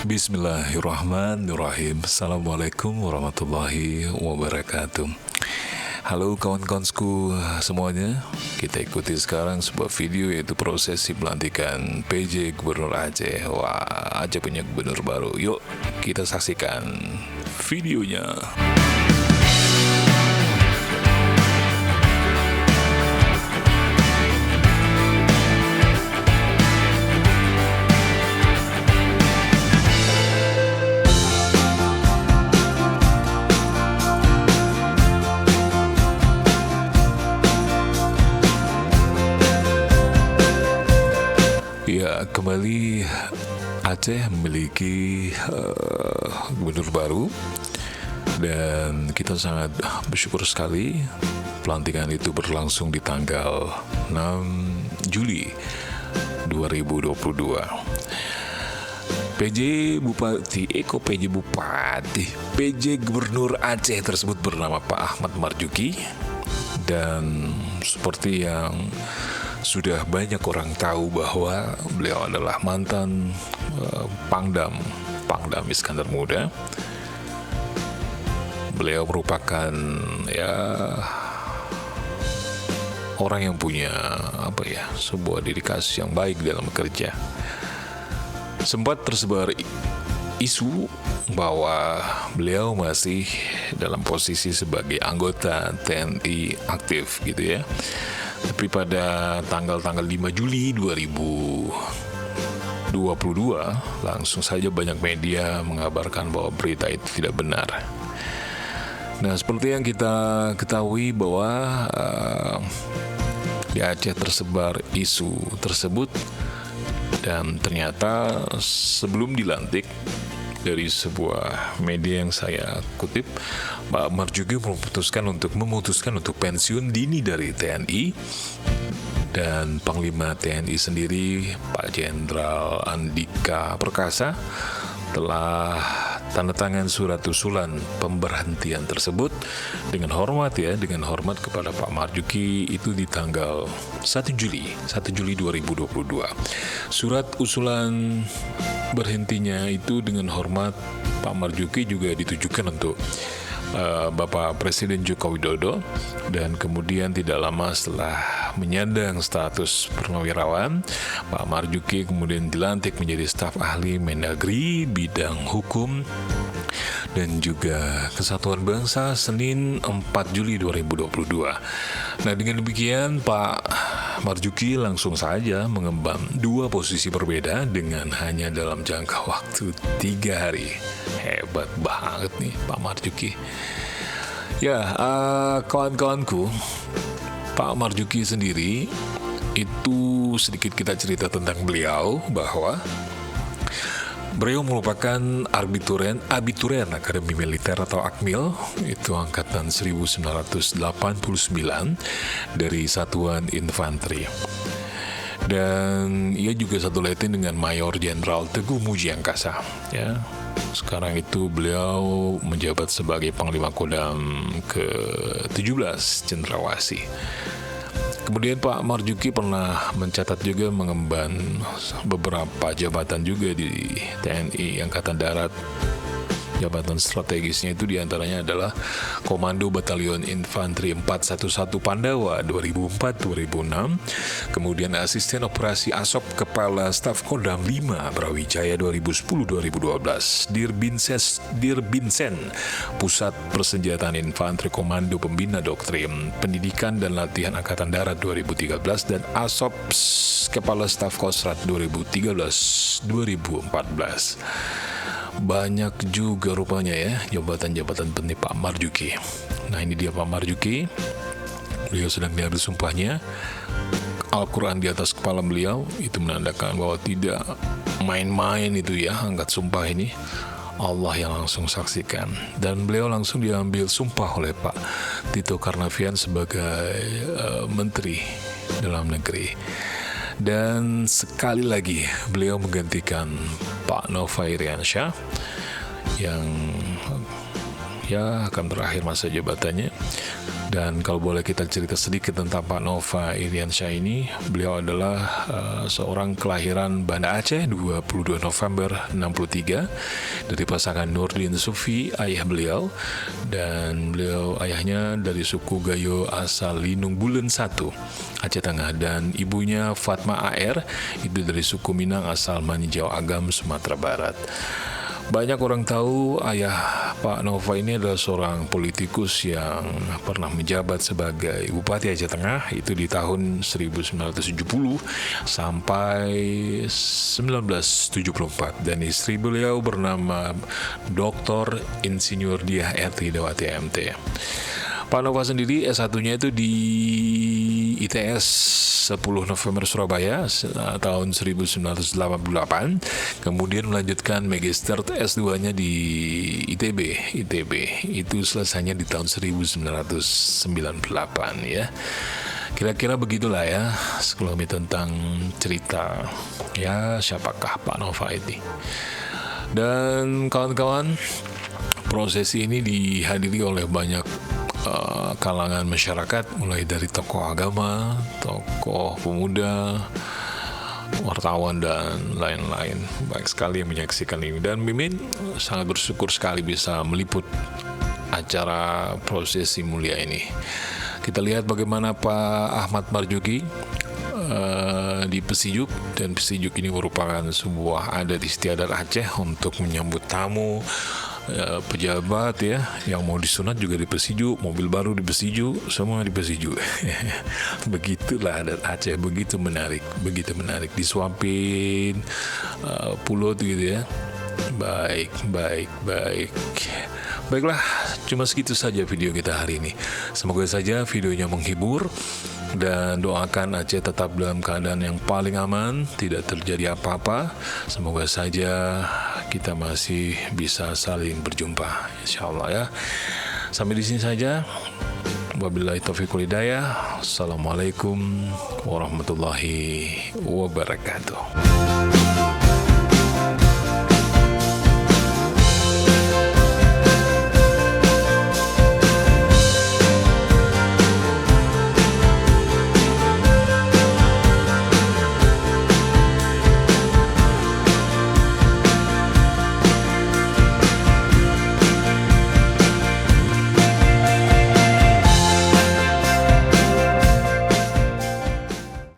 Bismillahirrahmanirrahim. Assalamualaikum warahmatullahi wabarakatuh. Halo kawan-kawansku semuanya. Kita ikuti sekarang sebuah video, yaitu prosesi pelantikan PJ Gubernur Aceh. Wah, Aceh punya gubernur baru. Yuk kita saksikan videonya. Ya, kembali Aceh memiliki gubernur baru, dan kita sangat bersyukur sekali pelantikan itu berlangsung di tanggal 6 Juli 2022. PJ Gubernur Aceh tersebut bernama Pak Ahmad Marzuki, dan seperti yang sudah banyak orang tahu bahwa beliau adalah mantan Pangdam Iskandar Muda. Beliau merupakan orang yang punya sebuah dedikasi yang baik dalam bekerja. Sempat tersebar isu bahwa beliau masih dalam posisi sebagai anggota TNI aktif gitu ya. Tapi pada tanggal 5 Juli 2022 langsung saja banyak media mengabarkan bahwa berita itu tidak benar. Nah, seperti yang kita ketahui bahwa di Aceh tersebar isu tersebut, dan ternyata sebelum dilantik, dari sebuah media yang saya kutip, Pak Marzuki memutuskan untuk pensiun dini dari TNI, dan Panglima TNI sendiri Pak Jenderal Andika Perkasa telah tanda tangan surat usulan pemberhentian tersebut dengan hormat kepada Pak Marzuki itu di tanggal 1 Juli 2022. Surat usulan berhentinya itu dengan hormat Pak Marzuki juga ditujukan untuk Bapak Presiden Joko Widodo, dan kemudian tidak lama setelah menyandang status purnawirawan, Pak Marzuki kemudian dilantik menjadi staf ahli Mendagri bidang hukum dan juga kesatuan bangsa Senin 4 Juli 2022. Nah, dengan demikian Pak Marzuki langsung saja mengemban dua posisi berbeda dengan hanya dalam jangka waktu 3 hari. Hebat banget nih Pak Marzuki. Ya, kawan-kawanku, Pak Marzuki sendiri itu sedikit kita cerita tentang beliau, bahwa beliau merupakan abituren Akademi Militer atau Akmil, itu angkatan 1989 dari Satuan Infanteri. Dan ia juga satu letin dengan Mayor Jenderal Teguh Mujiangkasa ya. Sekarang itu beliau menjabat sebagai Panglima Kodam ke-17 Cendrawasih. Kemudian Pak Marzuki pernah mencatat juga mengemban beberapa jabatan juga di TNI Angkatan Darat. Jabatan strategisnya itu diantaranya adalah Komando Batalion Infanteri 411 Pandawa 2004-2006, kemudian Asisten Operasi ASOP Kepala Staf Kodam 5 Brawijaya 2010-2012, Dirbinsen Pusat Persenjataan Infanteri Komando Pembina Doktrin, Pendidikan dan Latihan Angkatan Darat 2013, dan ASOP Kepala Staf Kostrat 2013-2014. Banyak juga rupanya ya jabatan-jabatan penting Pak Marzuki. Nah, ini dia Pak Marzuki. Beliau sedang diambil sumpahnya. Al-Quran di atas kepala beliau, itu menandakan bahwa tidak main-main itu ya, angkat sumpah ini. Allah yang langsung saksikan. Dan beliau langsung diambil sumpah oleh Pak Tito Karnavian sebagai Menteri Dalam Negeri. Dan sekali lagi beliau menggantikan Pak Nova Iriansyah yang ya akan berakhir masa jabatannya. Dan kalau boleh kita cerita sedikit tentang Pak Nova Iriansyah ini, beliau adalah seorang kelahiran Banda Aceh 22 November 63 dari pasangan Nurdin Sufi, ayah beliau, dan beliau ayahnya dari suku Gayo asal Linung Bulen 1, Aceh Tengah, dan ibunya Fatma AR itu dari suku Minang asal Maninjau Agam, Sumatera Barat. Banyak orang tahu ayah Pak Nova ini adalah seorang politikus yang pernah menjabat sebagai Bupati Aceh Tengah itu di tahun 1970 sampai 1974, dan istri beliau bernama Dr. Insinyur Diah Erti Dawati MT. Pak Nova sendiri S1-nya itu di ITS 10 November Surabaya tahun 1988, kemudian melanjutkan Magister S2-nya di ITB itu selesainya di tahun 1998 ya. Kira-kira begitulah ya sekelumit tentang cerita ya siapakah Pak Nova ini. Dan kawan-kawan, prosesi ini dihadiri oleh banyak kalangan masyarakat, mulai dari tokoh agama, tokoh pemuda, wartawan, dan lain-lain. Baik sekali yang menyaksikan ini, dan Mimin sangat bersyukur sekali bisa meliput acara prosesi mulia ini. Kita lihat bagaimana Pak Ahmad Marzuki di Pesijuk, dan Pesijuk ini merupakan sebuah adat istiadat Aceh untuk menyambut tamu, pejabat ya yang mau disunat juga di Pesijuk, mobil baru di Pesijuk, semua di Pesijuk. Begitulah adat Aceh, begitu menarik disuapin pulut gitu ya. Baiklah, cuma segitu saja video kita hari ini. Semoga saja videonya menghibur, dan doakan Aceh tetap dalam keadaan yang paling aman, tidak terjadi apa-apa. Semoga saja kita masih bisa saling berjumpa, insyaallah ya. Sampai di sini saja. Wabillahi taufiq wal hidayah. Assalamualaikum warahmatullahi wabarakatuh.